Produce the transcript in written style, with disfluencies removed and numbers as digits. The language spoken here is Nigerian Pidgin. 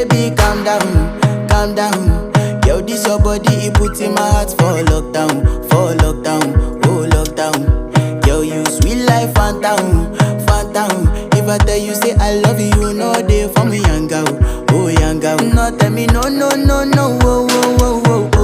baby, calm down. Yo, this your body, it put in my heart for lockdown, oh lockdown. Yo, you sweet life, phantom, phantom. If I tell you say I love you, no day for me, young girl, oh young girl. No tell me no, oh, oh, oh, oh, oh.